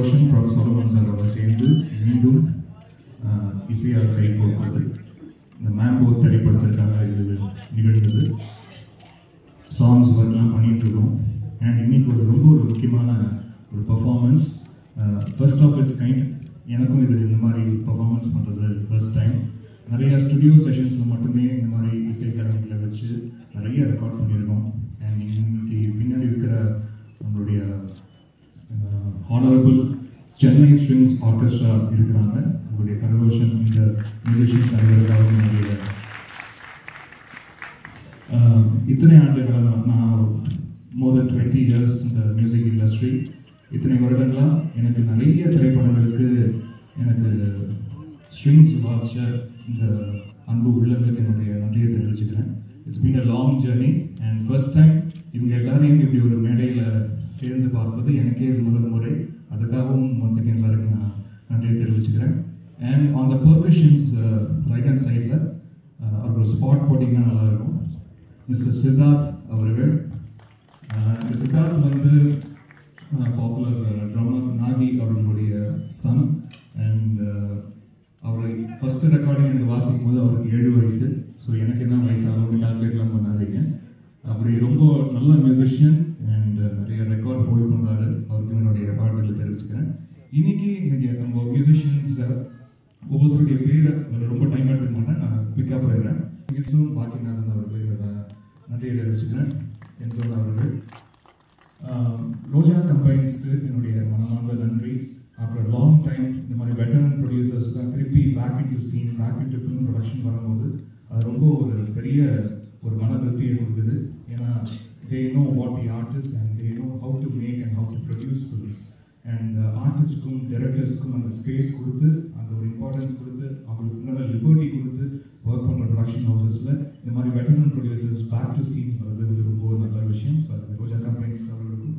Roshan professor Solomon சாரோட சேர்ந்து மீண்டும் இசையால் கை கோர்ப்பது இந்த மேம்போ திரைப்படத்திற்காக இது நிகழ்ந்தது. சாங்ஸ் ஒர்க்லாம் பண்ணிகிட்ருக்கோம். அண்ட் இன்னைக்கு ரொம்ப ஒரு முக்கியமான ஒரு performance, first of its kind. எனக்கும் இது இந்த மாதிரி பர்ஃபார்மன்ஸ் பண்ணுறது ஃபர்ஸ்ட் டைம். நிறைய ஸ்டுடியோ செஷன்ஸில் மட்டுமே இந்த மாதிரி இசைக்கருவிகளை வச்சு நிறைய ரெக்கார்ட் பண்ணியிருக்கோம். அண்ட் இன்னைக்கு பின்னாடி இருக்கிற நம்மளுடைய ஹானரபிள் சென்னை ஸ்ட்ரிங்ஸ் ஆர்கெஸ்ட்ரா இருக்கிறாங்க. உங்களுடைய கரகோஷன் இந்த மியூசிஷியன்ஸ் அனைவருக்காக என்னுடைய இத்தனை ஆண்டுகளாக நான் மோர் தென் 20 இயர்ஸ் இந்த மியூசிக் இண்டஸ்ட்ரி. இத்தனை வருடங்களாக எனக்கு நிறைய திரைப்படங்களுக்கு எனக்கு ஸ்ட்ரிங்ஸ் வாசிச்ச இந்த அன்பு உள்ளங்களுக்கு என்னுடைய நன்றியை தெரிவிச்சுக்கிறேன். It's been a long journey and first time இவங்க எல்லாரையும் இப்படி ஒரு மேடையில் சேர்ந்து பார்ப்பது எனக்கே முதல் முறை. அதுக்காகவும் ஒன்ஸ் அகேன் சாருக்கு நான் நன்றியை தெரிவிச்சுக்கிறேன். And on the percussions right hand சைடில் அவர் ஒரு ஸ்பாட் போட்டிங்கன்னா நல்லாயிருக்கும். மிஸ்டர் சித்தார்த் அவர்கள். இந்த சித்தார்த் வந்து பாப்புலர் ட்ரம்மர் நாகி அவர்களுடைய சன். அண்ட் அவர் ஃபஸ்ட்டு ரெக்கார்டிங் எனக்கு வாசிக்கும் போது அவருக்கு 7 வயசு. ஸோ எனக்கு என்ன வயசு அவரோட கால்குலேட்லாம் பண்ணாதீங்க. அப்படி ரொம்ப நல்ல மியூசிஷியன் அண்ட் நிறைய ரெக்கார்ட் ஹோல்ட் பண்ணுறாரு. அவருக்கு என்னுடைய பாடல்களை தெரிவிச்சுக்கிறேன். இன்னைக்கு நம்ம மியூசிஷியன்ஸில் ஒவ்வொருத்தருடைய பேரை ரொம்ப டைம் எடுத்துக்க மாட்டேன், நான் குவிக்காக போயிடுறேன். என்சோன் பாக்கியநாதன் அவர்களுக்கு நன்றியை தெரிவிச்சுக்கிறேன். என்சோன் அவர்கள். ரோஜா கம்பைன்ஸ்க்கு என்னுடைய மனமார்ந்த நன்றி. ஆஃப்டர் லாங் டைம் இந்த மாதிரி வெட்டரன் ப்ரொடியூசர்ஸ்லாம் திருப்பி back into scene, back into film production வரும்போது அது ரொம்ப ஒரு பெரிய ஒரு மன திருப்தியை கொடுக்குது. ஏன்னா they know what the artists and they know how to make and how to produce films. And ஆர்டிஸ்ட்டுக்கும் டைரக்டர்ஸ்க்கும் அந்த ஸ்பேஸ் கொடுத்து அந்த ஒரு இம்பார்ட்டன்ஸ் கொடுத்து அவங்களுக்கு உண்டான லிபர்ட்டி கொடுத்து ஒர்க் பண்ணுற ப்ரொடக்ஷன் ஹவுசஸில் இந்த மாதிரி veteran producers back to scene வர்றது வந்து ரொம்ப ஒரு நல்ல விஷயம். ஸோ அது ரோஜா கம்பெனிஸ் அவர்களுக்கும்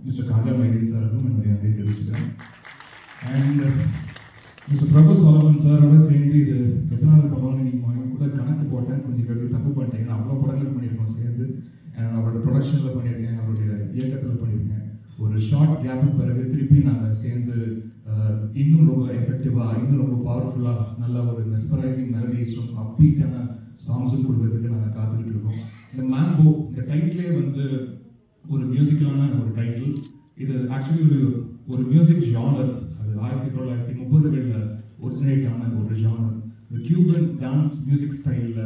மிஸ்டர் காஜா மைதீன் சாருக்கும் என்னுடைய நன்றியை தெரிவிச்சுக்கிறேன். அண்ட் மிஸ்டர் பிரபு சோலமன் சாரோட சேர்ந்து இது எத்தனாவது படம்னு நீங்கள் கூட கணக்கு போட்டேன், கொஞ்சம் எப்படி தப்பு பண்ணிட்டேன். ஏன்னா அவ்வளோ படங்கள் பண்ணியிருக்கோம் சேர்ந்து. அவரோட ப்ரொடக்ஷனில் பண்ணியிருக்கேன், அவருடைய இயக்கத்தில் பண்ணியிருக்கேன். ஒரு ஷார்ட் கேப்புக்கு பிறகு திருப்பி நாங்கள் சேர்ந்து இன்னும் ரொம்ப எஃபெக்டிவாக, இன்னும் ரொம்ப பவர்ஃபுல்லாக நல்ல ஒரு மெஸ்பரைசிங் மெலடிஸும் அப்பீட்டான சாங்ஸும் கொடுக்கறதுக்கு நாங்கள் காத்துக்கிட்டு இருக்கோம். இந்த மேம்போ இந்த டைட்டிலே வந்து ஒரு மியூசிக்கலான ஒரு டைட்டில். இது ஆக்சுவலி ஒரு மியூசிக் ஜானர். அது 1930களில் ஒரிஜினேட் ஆன ஒரு ஜானர். இந்த கியூபன் டான்ஸ் மியூசிக் ஸ்டைலில்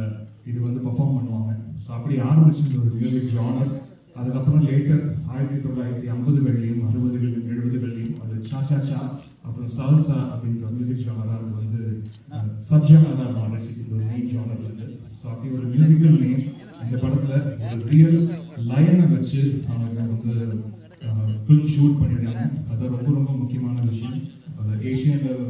இது வந்து பர்ஃபார்ம் பண்ணுவாங்க. ஸோ அப்படி ஆரம்பிச்சிருந்த ஒரு மியூசிக் ஜானர். அதுக்கப்புறம் லேட்டர் 1950களிலையும் 60களிலும் 70களிலையும் அது சாச்சா சா, அப்புறம் சால்சா அப்படின்ற மியூசிக் ஜானராக அது வந்து சப்ஜானராக மாறிச்சு இந்த ஒரு மெயின் ஜானர்லேருந்து. ஸோ அப்படி ஒரு மியூசிக்கல் நேம் இந்த படத்தில் ஒரு ரியல் லைனை வச்சு அவங்க வந்து ஃபிலிம் ஷூட் பண்ணியிருக்காங்க. அது ரொம்ப ரொம்ப முக்கியமான விஷயம். ஏஷியனில்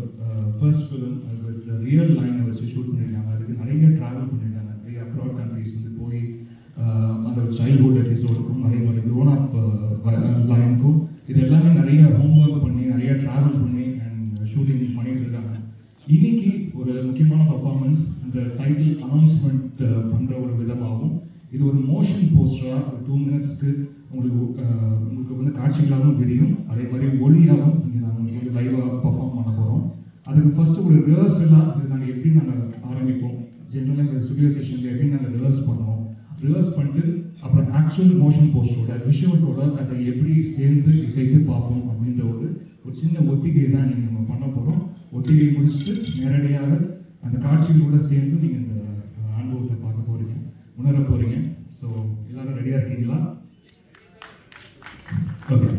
ஃபர்ஸ்ட் ஃபிலிம் வித் ரியல் லைனை வச்சு ஷூட் பண்ணியிருக்காங்க. அதுக்கு நிறைய ட்ராவல் பண்ணியிருக்காங்க. நிறைய அப்ராட் கண்ட்ரிஸ் வந்து போய் அந்த சைல்ட்ஹுட் எபிசோடுக்கும் அதே மாதிரி க்ரோன் அப் லைனுக்கும் இது எல்லாமே நிறைய ஹோம்ஒர்க் பண்ணி நிறைய ட்ராவல் பண்ணி அண்ட் ஷூட்டிங் பண்ணிட்டு இருக்காங்க. இன்னைக்கு ஒரு முக்கியமான பர்ஃபார்மன்ஸ் இந்த டைட்டில் அனௌன்ஸ்மெண்ட் பண்ணுற ஒரு விதமாகவும் இது ஒரு மோஷன் போஸ்டராக ஒரு 2 மினிட்ஸ்க்கு உங்களுக்கு வந்து காட்சிகளாகவும் தெரியும். அதே மாதிரி ஒளியாகவும் இங்கே நாங்கள் உங்களுக்கு வந்து லைவாக பர்ஃபார்ம் பண்ண போகிறோம். அதுக்கு ஃபஸ்ட்டு ஒரு ரிஹர்சலாக இது நாங்கள் எப்படி நாங்கள் ஆரம்பிப்போம், ஜென்ரலாக இந்த ஸ்டுடியோ செஷனில் எப்படி நாங்கள் ரிஹர்ஸ் பண்ணுவோம், ரிவர்ஸ் பண்ணிட்டு அப்புறம் ஆக்சுவல் மோஷன் போஸ்டரோட விஷுவலோட அதை எப்படி சேர்ந்து இசைத்து பார்ப்போம் அப்படின்ற ஒரு சின்ன ஒத்திகை தான் நீங்கள் நம்ம பண்ண போகிறோம். ஒத்திகை முடிச்சுட்டு நேரடியாக அந்த காட்சிகளோட சேர்ந்து நீங்கள் இந்த அனுபவத்தை பார்க்க போகிறீங்க, உணர போகிறீங்க. ஸோ எல்லாரும் ரெடியாக இருக்கீங்களா? ஓகே.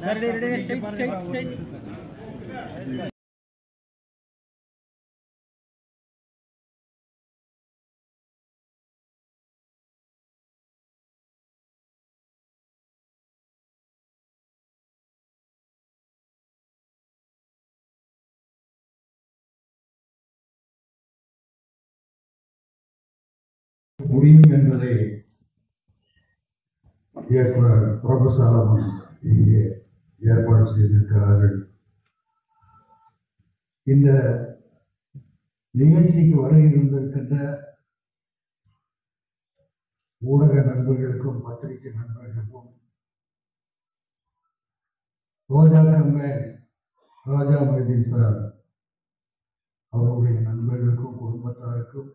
Ready, முடியும் என்பதை இயக்குனர் பிரபு சாலமன் இங்கே ஏற்பாடு செய்திருக்கிறார்கள். இந்த நிகழ்ச்சிக்கு வர இருந்திருக்கின்ற ஊடக நண்பர்களுக்கும் பத்திரிகை நண்பர்களுக்கும் ராஜா மைதீன் சார் அவருடைய நண்பர்களுக்கும் குடும்பத்தாருக்கும்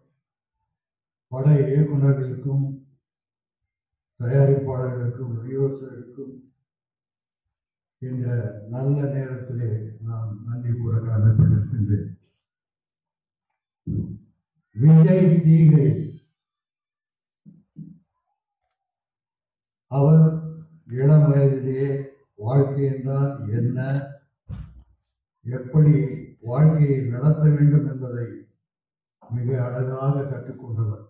பட இயக்குநர்களுக்கும் தயாரிப்பாளர்களுக்கும் விநியோகர்களுக்கும் இந்த நல்ல நேரத்திலே நான் நன்றி கூற கடமைப்பட்டிருக்கின்றேன். விஜய் தீகை அவர் இளம் வயதிலேயே வாழ்க்கை என்றால் என்ன, எப்படி வாழ்க்கையை நடத்த வேண்டும் என்பதை மிக அழகாக கற்றுக்கொண்டவர்.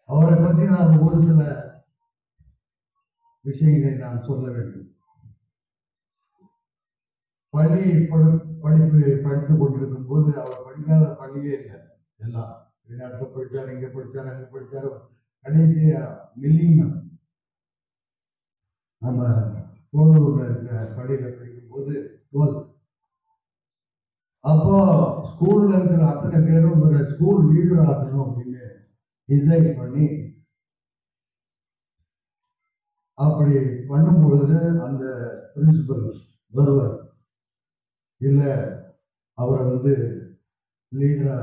அவரை பற்றி நான் ஒரு சில விஷயங்களை நான் சொல்ல வேண்டும். பள்ளி படித்துக் கொண்டிருக்கும் போது அவர் படிக்காத பள்ளியே இல்லை. எல்லாம் வெளிநாட்டில் படித்தார், இங்கே படித்தார், அங்கே படித்தார். கடைசியா மில்லியம் நம்ம கோலூர்ல இருக்கிற பள்ளியில படிக்கும் போது 12th அப்போ ஸ்கூல்ல இருக்கிற அத்தனை பேரும் ஒரு ஸ்கூல் லீடர் ஆகணும் அப்படின்னு டிசைட் பண்ணி அப்படி பண்ணும்பொழுது அந்த பிரின்சிபல் வருவார், இல்லை அவரை வந்து லீடரா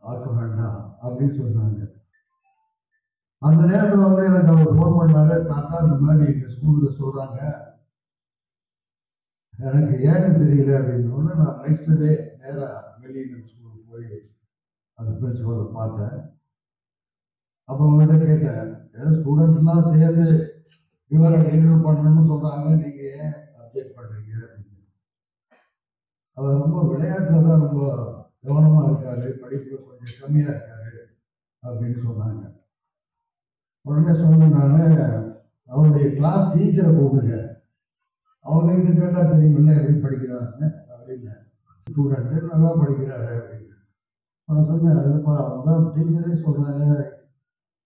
ஆக்க வேண்டாம் அப்படின்னு சொன்னாங்க. அந்த நேரத்தில் வந்து எனக்கு அவர் ஃபோன் பண்ணாரு, தாத்தா இந்த மாதிரி எங்கள் ஸ்கூலில் சொல்கிறாங்க, எனக்கு ஏன்னு தெரியல அப்படின்னு. நான் நெக்ஸ்ட் டே நேராக மில்லியன் ஸ்கூலுக்கு போய் அந்த பிரின்சிபலை பார்த்தேன். அப்போ அவங்கள்ட்ட கேட்டேன், ஏதோ ஸ்டூடெண்ட்ஸ்லாம் சேர்ந்து இவரை லீடர் பண்ணணும்னு சொல்கிறாங்க, நீங்கள் ஏன் அப்டேட் பண்ணுறீங்க அப்படின்னு. அவர் ரொம்ப விளையாட்டில் தான் ரொம்ப கவனமாக இருக்காரு, படிப்பில் கொஞ்சம் கம்மியாக இருக்காரு அப்படின்னு சொன்னாங்க. உடனே சொன்னேன், நான் அவருடைய கிளாஸ் டீச்சரை கூப்பிடுங்க, அவங்க கிட்ட கேட்டால் தெரியுமில்ல எப்படி படிக்கிறாங்க அப்படின்னு. ஸ்டூடெண்ட்டு நல்லா படிக்கிறாரு அப்படின்னு நான் சொன்னேன். அதுப்பா அவங்க டீச்சரே சொல்கிறாங்க,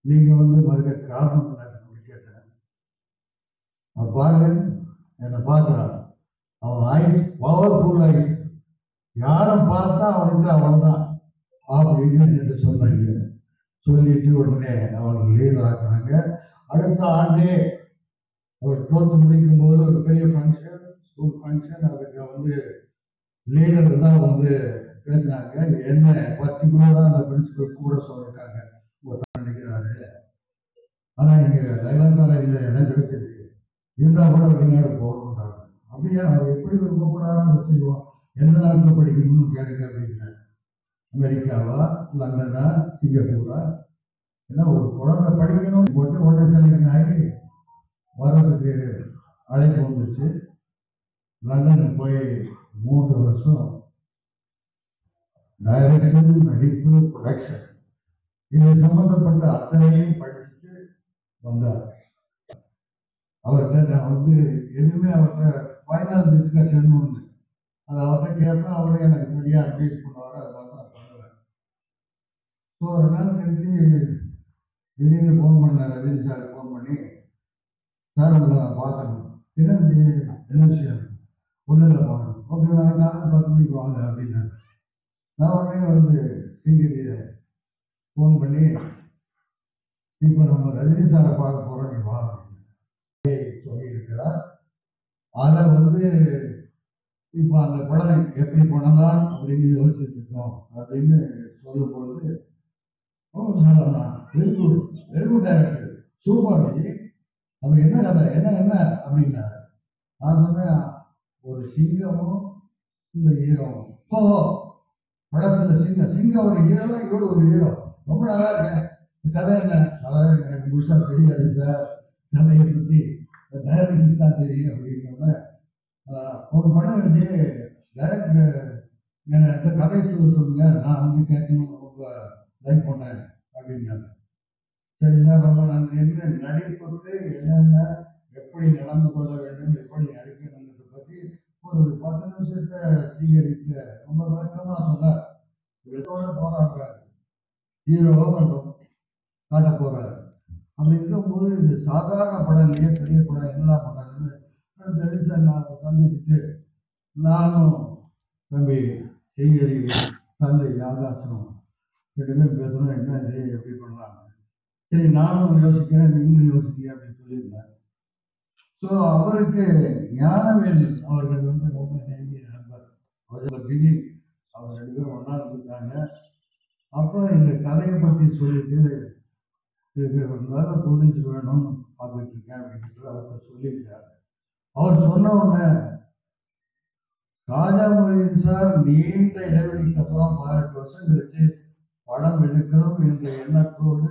நீங்கள் வந்து மறுக்க காரணம் என்ன கேட்டேன். அவன் பாருங்க என்னை பார்க்குறான், அவன் ஐஸ் பவர்ஃபுல் ஐஸ், யாரை பார்த்தா அவனுக்கு அவ்வளோதான் அப்படின்னு என்று சொன்னாங்க. சொல்லிட்டு உடனே அவனுக்கு லீடர் ஆக்குனாங்க. அடுத்த ஆண்டே அவர் 12th முடிக்கும் போது ஒரு பெரிய ஃபங்க்ஷன், ஸ்கூல் ஃபங்க்ஷன், அதுக்கு வந்து லீடர் தான் வந்து பேசினாங்க. என்ன பர்டிகுலராக அந்த பிரின்சிபல் கூட சொல்லியிருக்காங்க, நினைக்கிறாரு, ஆனால் இங்கே லைலான் காலேஜில் இடம் கிடைச்சிருக்கு, இருந்தால் கூட வெளிநாடு போகணுன்றாங்க. அப்படியே அவர் எப்படி விருப்பப்படாமல் அதை செய்வோம், எந்த நாட்டில் படிக்கணும்னு கேளுங்க அப்படின்னு. அமெரிக்காவா, லண்டனா, சிங்கப்பூரா, ஏன்னா ஒரு குழந்தை படிக்கணும் போட்டு உடனே செலக்ட் ஆகி வர்றதுக்கு அழைப்பு வந்துச்சு. லண்டனுக்கு போய் 3 வருஷம் டைரக்ஷன், நடிப்பு, ப்ரொடக்ஷன் இது சம்பந்தப்பட்ட அத்தனையும் படிச்சுட்டு வந்தார். அவர்கிட்ட நான் வந்து எதுவுமே அவர்கிட்ட ஃபைனல் டிஸ்கஷன் ஒன்று அதை அவர்கிட்ட கேட்பேன், அவரே எனக்கு சரியாக அட்வைஸ் பண்ணுவார். அதை மாதிரி தான் பண்ணுவேன். ஸோ 2 நாள் கழித்து திடீர்னு ஃபோன் பண்ணார், ரஜினி சார் ஃபோன் பண்ணி, சார் உங்களை நான் பார்க்கணும். என்ன விஷயம்? ஒன்றும் இல்லை பார்க்கணும். ஓகே, நான் காலையில் 10 மணிக்கு வாங்க அப்படின்னாரு. நான் உடனே வந்து சிங்கிரியை ஃபோன் பண்ணி, இப்போ நம்ம ரஜினி சாரை பார்க்க போகிறோம், நீ வா அப்படின்னு சொல்லியிருக்கிறார். அதை வந்து இப்போ அந்த படம் எப்படி பண்ணலாம் அப்படின்னு யோசிச்சுட்டு இருக்கோம் அப்படின்னு சொல்லும் பொழுது, very good, very good director, super, நம்ம என்ன கதை, என்ன அப்படின்னாரு. நான் சொன்னேன், ஒரு சிங்கமும் இந்த ஹீரோவும். ஓ, படத்துல சிங்கம் ஒரு ஹீரோ, இவர் ஒரு ஹீரோ, ரொம்ப நல்லா இருக்கேன். கதை என்ன? அதாவது எனக்கு முழுசா தெரியாது சார், கதையை பற்றி டைரக்டருக்கு தான் தெரியும் அப்படின்னோடனே ஒரு படம் வந்து டைரக்டர் என்னை இந்த கதையை சொல்லுங்க, நான் வந்து கேட்கணும், ரொம்ப லைக் பண்ணேன் அப்படின்னாங்க. சரிங்களா, ரொம்ப நன்றி. என்ன நடிப்புக்கு என்னென்ன எப்படி நடந்து கொள்ள வேண்டும், எப்படி நடிக்கணுங்கிறத பற்றி ஒரு 10 நிமிஷத்தை சீகரிக்க ரொம்ப விளக்கமாக சொன்னார். இதோட போராடுறாரு, ஹீரோவாக காட்ட போறாரு. அப்படி இருக்கும்போது இது சாதாரண படம் இல்லையே, பெரிய படம் என்னெல்லாம் பண்ணாங்கன்னு சார் நான் சந்திச்சுட்டு, நானும் தம்பி செய்தி தந்தை ஆகாசம் 2 பேரும் பேசணும், என்ன இது எப்படி பண்ணலாங்க. சரி நானும் யோசிக்கிறேன், நீங்களும் யோசிக்க அப்படின்னு சொல்லியிருந்தேன். ஸோ அவருக்கு ஞானவேல் அவர்கள் வந்து ரொம்ப நெருங்கிய நண்பர். அவர்கள் பிஜி அவர் 2 பேரும் ஒன்றா இருந்திருக்காங்க. அப்போ இந்த கதையை பற்றி சொல்லிட்டு இருந்தாலும் ப்ரொடியூசர் வேணும்னு பார்த்துட்டு இருக்கேன் அப்படின்னு சொல்லி அவர்கிட்ட சொல்லியிருக்காரு. அவர் சொன்ன உடனே ராஜா மொய்தீன் சார் நீண்ட இடைவெளிக்கு அப்புறம் 18 வருஷம் கழிச்சு படம் எடுக்கணும் என்ற எண்ணத்தோடு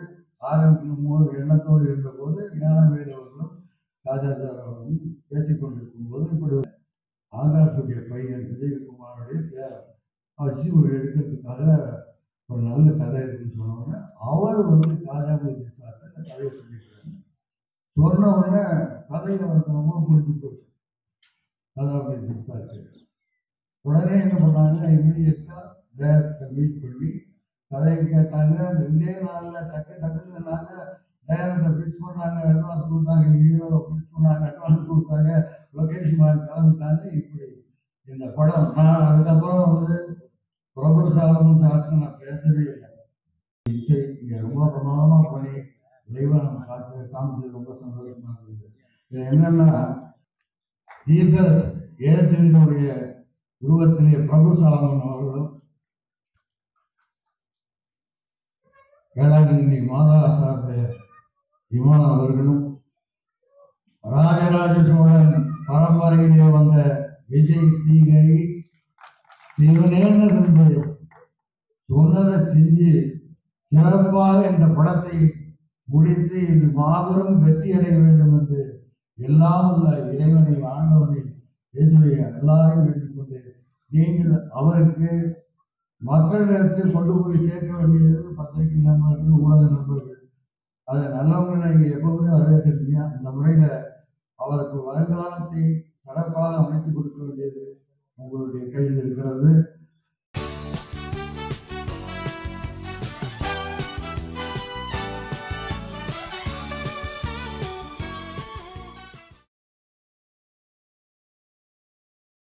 ஆரம்பிக்கும் எண்ணத்தோடு இருந்தபோது ஞானவேல் அவர்களும் ராஜா சார் அவர்களும் பேசிக்கொண்டிருக்கும் போது இப்படி ஆகாஷுடைய பையன் விஜயகுமாருடைய பேரன் வச்சு ஒரு எடுக்கிறதுக்காக ஒரு நல்ல கதை இருக்குன்னு சொன்ன உடனே அவர் வந்து ராஜா மொய்தீன் சார் இந்த கதையை சொல்லிக்கிறாங்க. சொன்ன உடனே கதையை அவருக்கு ரொம்ப பிடிச்சி போச்சு. ராஜா மொய்தீன் சார் உடனே என்ன பண்ணாங்க, இமீடியட்டா டைரக்டரை மீட் பண்ணி கதையை கேட்டாங்க. 2 நாளில் டக்குன்னு டைரக்டர் ஃபிக்ஸ் பண்ணாங்க, அட்வான்ஸ் கொடுத்தாங்க, ஹீரோ ஃபிக்ஸ் பண்ணாங்க, அட்வான்ஸ் கொடுத்தாங்க, லொகேஷன் கிளம்பிட்டாங்க. இப்படி இந்த படம் நான் அதுக்கப்புறம் வந்து பிரபு சாலமன் சாருக்கு நான் பேசவே இல்லை. இசை இங்கே ரொம்ப பிரமாதமாக பண்ணி லைவாக நம்ம காமிச்சது ரொம்ப சந்தோஷமா இருந்தது. இது என்னன்னா ஜீசஸ் இயேசுவினுடைய உருவத்திலே பிரபு சாலமன் அவர்களும் வேளாங்கண்ணி மாதா சார்புடைய இமான் அவர்களும் ராஜராஜ சோழன் பரம்பரையிலே வந்த விஜய் ஸ்ரீகை சிவனேன்னு சொன்னதை செஞ்சு சிறப்பாக இந்த படத்தை முடித்து இது மாபெரும் வெற்றி அடைய வேண்டும் என்று எல்லாம் உள்ள இறைவனை ஆண்டவனை இயேசுவை எல்லாரையும் வேண்டிக் கொண்டு நீங்கள் அவருக்கு மக்களிடத்தில் கொண்டு போய் சேர்க்க வேண்டியது பத்திரிகை நண்பர்கள், ஊடக நண்பர்கள், அதை நல்லவங்க நீங்கள் எப்பவுமே வரவேற்கிறீங்க. அந்த முறையில் அவருக்கு வருங்காலத்தை சிறப்பாக அமைத்துக் கொடுக்க வேண்டியது உங்களுடைய கையில் இருக்கிறது.